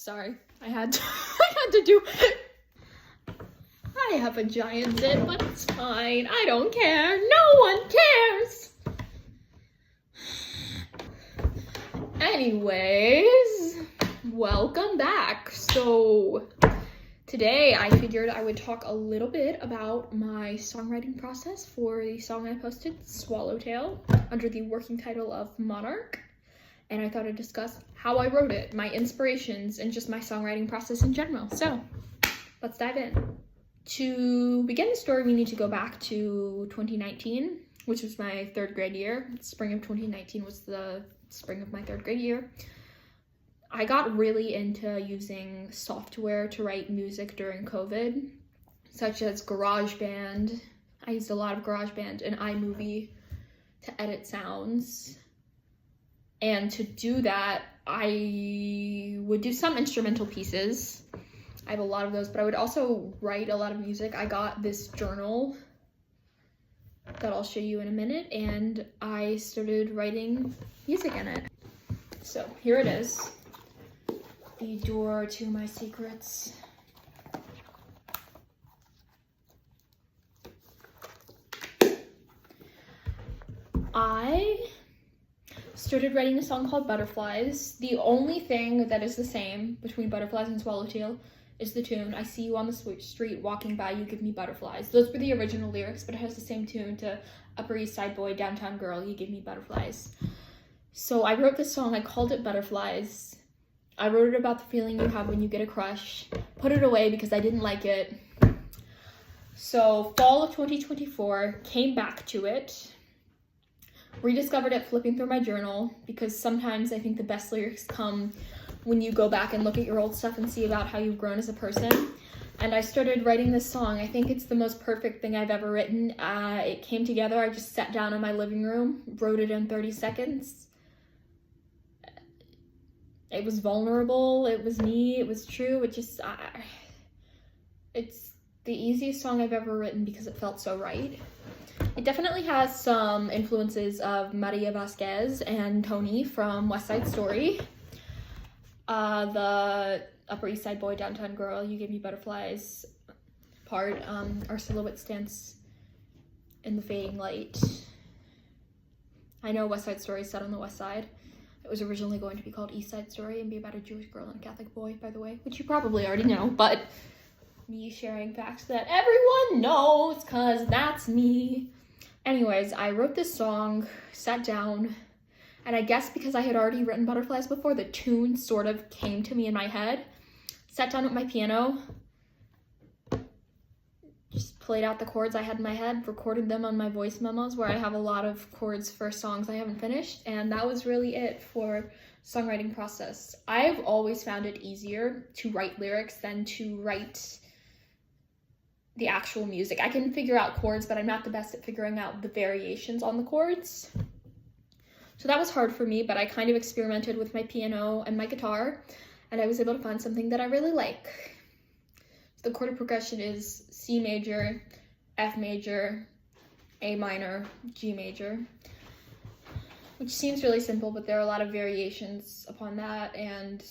Sorry, I had to, I had to do. I have a giant zit, but it's fine. I don't care. No one cares. Anyways, welcome back. So today I figured I would talk a little bit about my songwriting process for the song I posted, Swallowtail, under the working title of Monarch. And I thought I'd discuss how I wrote it, my inspirations, and just my songwriting process in general. So let's dive in. To begin the story, we need to go back to 2019, which was my third grade year. Spring of 2019 was the spring of my third grade year. I got really into using software to write music during COVID, such as GarageBand. I used a lot of GarageBand and iMovie to edit sounds. And to do that, I would do some instrumental pieces. I have a lot of those, but I would also write a lot of music. I got this journal that I'll show you in a minute, and I started writing music in it. So here it is, the door to my secrets. I started writing a song called Butterflies. The only thing that is the same between Butterflies and Swallowtail is the tune. I see you on the street walking by, you give me butterflies. Those were the original lyrics, but it has the same tune to Upper East Side Boy, Downtown Girl, you give me butterflies. So I wrote this song, I called it Butterflies. I wrote it about the feeling you have when you get a crush. Put it away because I didn't like it. So fall of 2024, came back to it. Rediscovered it flipping through my journal, because sometimes I think the best lyrics come when you go back and look at your old stuff and see about how you've grown as a person. And I started writing this song. I think it's the most perfect thing I've ever written. It came together. I just sat down in my living room, wrote it in 30 seconds. It was vulnerable. It was me. It was true. It's the easiest song I've ever written because it felt so right. It definitely has some influences of Maria Vasquez and Tony from West Side Story. The Upper East Side Boy, Downtown Girl, you give me butterflies part. Our silhouette stands in the fading light. I know West Side Story is set on the West Side. It was originally going to be called East Side Story and be about a Jewish girl and a Catholic boy, by the way, which you probably already know, but me sharing facts that everyone knows, because that's me. Anyways, I wrote this song, sat down, and I guess because I had already written Butterflies before, the tune sort of came to me in my head. Sat down at my piano, just played out the chords I had in my head, recorded them on my voice memos, where I have a lot of chords for songs I haven't finished, and that was really it for songwriting process. I've always found it easier to write lyrics than to write the actual music. I can figure out chords, but I'm not the best at figuring out the variations on the chords. So that was hard for me, but I kind of experimented with my piano and my guitar, and I was able to find something that I really like. The chord progression is C major, F major, A minor, G major, which seems really simple, but there are a lot of variations upon that, and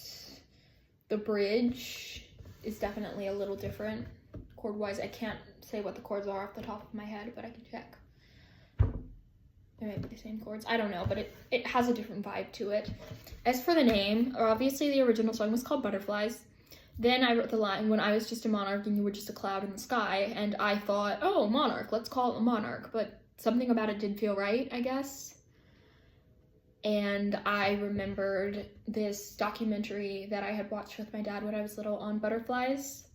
the bridge is definitely a little different. Chord-wise, I can't say what the chords are off the top of my head, but I can check. They might be the same chords. I don't know, but it has a different vibe to it. As for the name, obviously the original song was called Butterflies. Then I wrote the line, when I was just a monarch and you were just a cloud in the sky, and I thought, oh, monarch, let's call it a monarch, but something about it didn't feel right, I guess. And I remembered this documentary that I had watched with my dad when I was little on butterflies.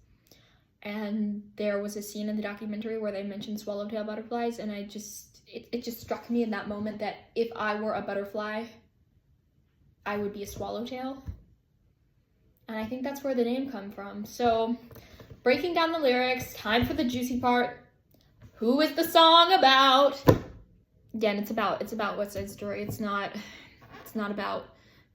And there was a scene in the documentary where they mentioned swallowtail butterflies, and it just struck me in that moment that if I were a butterfly, I would be a swallowtail. And I think that's where the name come from. So, breaking down the lyrics, time for the juicy part. Who is the song about? Again, it's about West Side Story. It's not about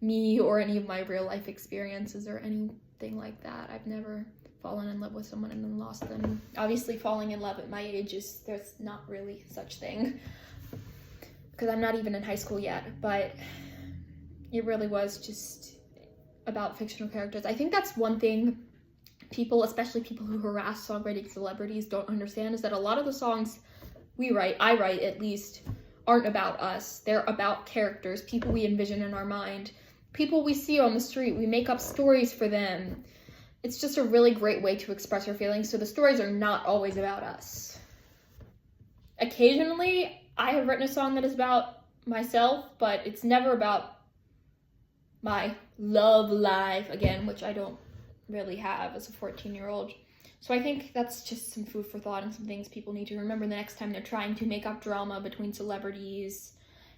me or any of my real life experiences or anything like that. I've never fallen in love with someone and then lost them. Obviously, falling in love at my age there's not really such thing, because I'm not even in high school yet, but it really was just about fictional characters. I think that's one thing people, especially people who harass songwriting celebrities, don't understand, is that a lot of the songs I write at least, aren't about us. They're about characters, people we envision in our mind, people we see on the street. We make up stories for them. It's just a really great way to express our feelings, so the stories are not always about us. Occasionally, I have written a song that is about myself, but it's never about my love life, again, which I don't really have as a 14-year-old. So I think that's just some food for thought and some things people need to remember the next time they're trying to make up drama between celebrities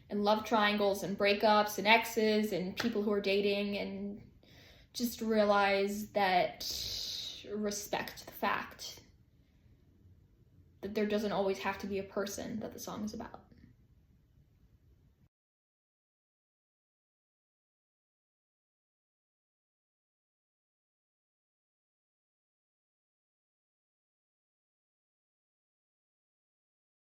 and love triangles and breakups and exes and people who are dating, and just realize that, respect the fact that there doesn't always have to be a person that the song is about.